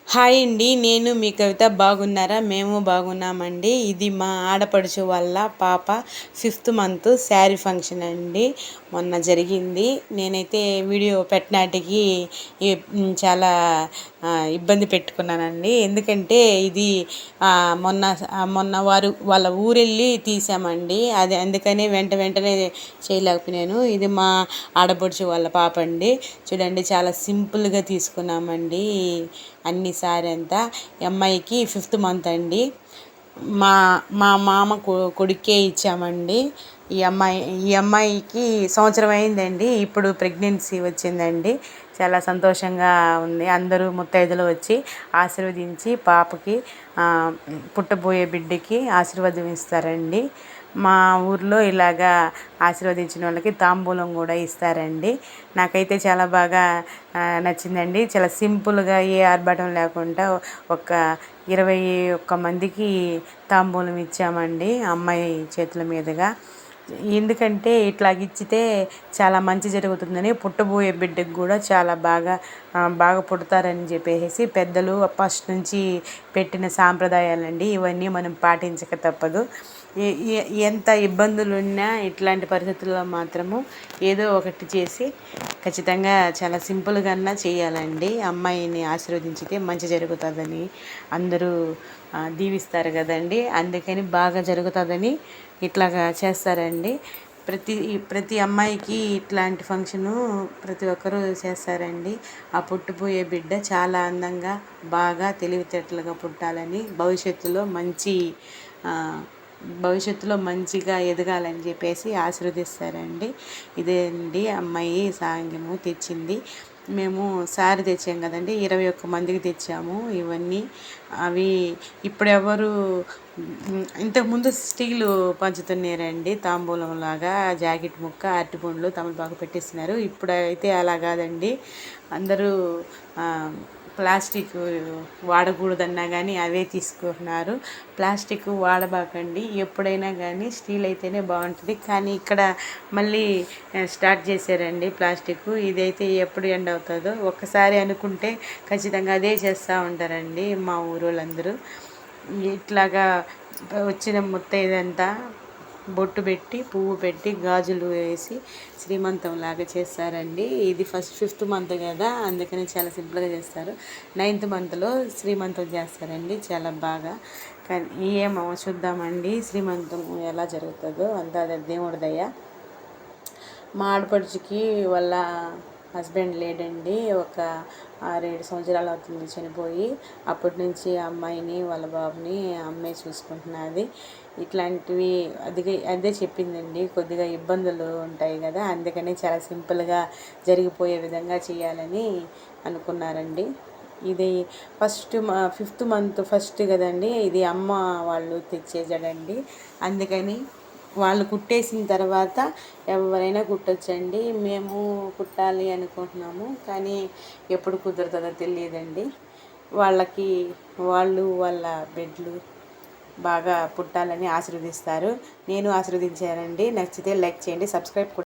Hi అండి. నేను మీ కవిత. బాగున్నారా? మేము బాగున్నామండి. ఇది మా ఆడపడుచు వాళ్ళ పాప 5th మంత్ శారీ ఫంక్షన్ అండి. మొన్న జరిగింది. నేనైతే వీడియో పెట్టినాటికి చాలా ఇబ్బంది పెట్టుకున్నానండి. ఎందుకంటే ఇది మొన్న మొన్న వాళ్ళ ఊరెళ్ళి తీసామండి. అది అందుకని వెంటనే చేయలేకపోయినాను. ఇది మా ఆడపడుచు వాళ్ళ పాప అండి. చూడండి, చాలా సింపుల్గా తీసుకున్నామండి. అన్ని సారీ అంతా అమ్మాయికి 5th మంత్ అండి. మా మా మామ కొడుకే ఇచ్చామండి. ఈ అమ్మాయికి సంవత్సరం అయిందండి. ఇప్పుడు ప్రెగ్నెన్సీ వచ్చిందండి. చాలా సంతోషంగా ఉంది. అందరూ ముత్తైదులు వచ్చి ఆశీర్వదించి పాపకి పుట్టబోయే బిడ్డకి ఆశీర్వాదం ఇస్తారండి. మా ఊర్లో ఇలాగా ఆశీర్వదించిన వాళ్ళకి తాంబూలం కూడా ఇస్తారండి. నాకైతే చాలా బాగా నచ్చిందండి. చాలా సింపుల్గా, ఏ ఆర్భాటం లేకుండా ఒక 21 మందికి తాంబూలం ఇచ్చామండి అమ్మాయి చేతుల మీదుగా. ఎందుకంటే ఇట్లాగ ఇచ్చితే చాలా మంచి జరుగుతుందని, పుట్టబోయే బిడ్డకు కూడా చాలా బాగా పుడతారని చెప్పేసి పెద్దలు ఫస్ట్ నుంచి పెట్టిన సాంప్రదాయాలండి. ఇవన్నీ మనం పాటించక తప్పదు. ఎంత ఇబ్బందులు ఉన్నా ఇట్లాంటి పరిస్థితుల్లో మాత్రము ఏదో ఒకటి చేసి ఖచ్చితంగా చాలా సింపుల్గా చేయాలండి. అమ్మాయిని ఆశీర్వదించితే మంచి జరుగుతుందని అందరూ దీవిస్తారు కదండి. అందుకని బాగా జరుగుతుందని ఇట్లాగా చేస్తారండి. ప్రతి అమ్మాయికి ఇట్లాంటి ఫంక్షను ప్రతి ఒక్కరూ చేస్తారండి. ఆ పుట్టబోయే బిడ్డ చాలా అందంగా, బాగా తెలివితేటలుగా పుట్టాలని, భవిష్యత్తులో మంచిగా ఎదగాలని చెప్పేసి ఆశీర్వదిస్తారండి. ఇదే అండి అమ్మాయి సాంగ్యము తెచ్చింది. మేము సారీ తెచ్చాం కదండి, 21 మందికి తెచ్చాము. ఇవన్నీ అవి ఇప్పుడు ఎవరు ఇంతకుముందు స్టీలు పంచుతున్నారండి. తాంబూలంలాగా జాకెట్ ముక్క, అరటిపండ్లు, తమలపాకు పెట్టిస్తున్నారు. ఇప్పుడు అయితే అలా కాదండి. అందరూ ప్లాస్టిక్ వాడకూడదన్నా కానీ అవే తీసుకుంటున్నారు. ప్లాస్టిక్ వాడబాకండి. ఎప్పుడైనా కానీ స్టీల్ అయితేనే బాగుంటుంది. కానీ ఇక్కడ మళ్ళీ స్టార్ట్ చేశారండి ప్లాస్టిక్. ఇదైతే ఎప్పుడు ఎండ్ అవుతుందో. ఒక్కసారి అనుకుంటే ఖచ్చితంగా అదే చేస్తూ ఉంటారండి మా ఊరోళ్ళందరూ. ఇట్లాగా వచ్చిన ముత్తైదంతా బొట్టు పెట్టి, పువ్వు పెట్టి, గాజులు వేసి శ్రీమంతం లాగా చేస్తారండి. ఇది 5th మంత్ కదా, అందుకని చాలా సింపుల్గా చేస్తారు. 9th మంత్లో శ్రీమంతం చేస్తారండి చాలా బాగా. కానీ ఏమో చూద్దామండి శ్రీమంతం ఎలా జరుగుతుందో. అంతా దేవుడి దయ. మా ఆడపడుచుకి వాళ్ళ హస్బెండ్ లేడండి. ఒక 6-7 సంవత్సరాలు అవుతుంది చనిపోయి. అప్పటి నుంచి అమ్మాయిని, వాళ్ళ బాబుని అమ్మాయి చూసుకుంటున్నది. ఇట్లాంటివి అదే చెప్పిందండి. కొద్దిగా ఇబ్బందులు ఉంటాయి కదా, అందుకని చాలా సింపుల్గా జరిగిపోయే విధంగా చేయాలని అనుకున్నారండి. ఇది 5th మంత్ ఫస్ట్ కదండి. ఇది అమ్మ వాళ్ళు తెచ్చేసాడండి. అందుకని వాళ్ళు కుట్టేసిన తర్వాత ఎవరైనా కుట్టొచ్చండి. మేము కుట్టాలి అనుకుంటున్నాము, కానీ ఎప్పుడు కుదురుతుందో తెలియదండి. వాళ్ళ బిడ్డలు బాగా పుట్టాలని ఆశీర్వదిస్తారు. నేను ఆశీర్వదించానండి. నచ్చితే లైక్ చేయండి, సబ్స్క్రైబ్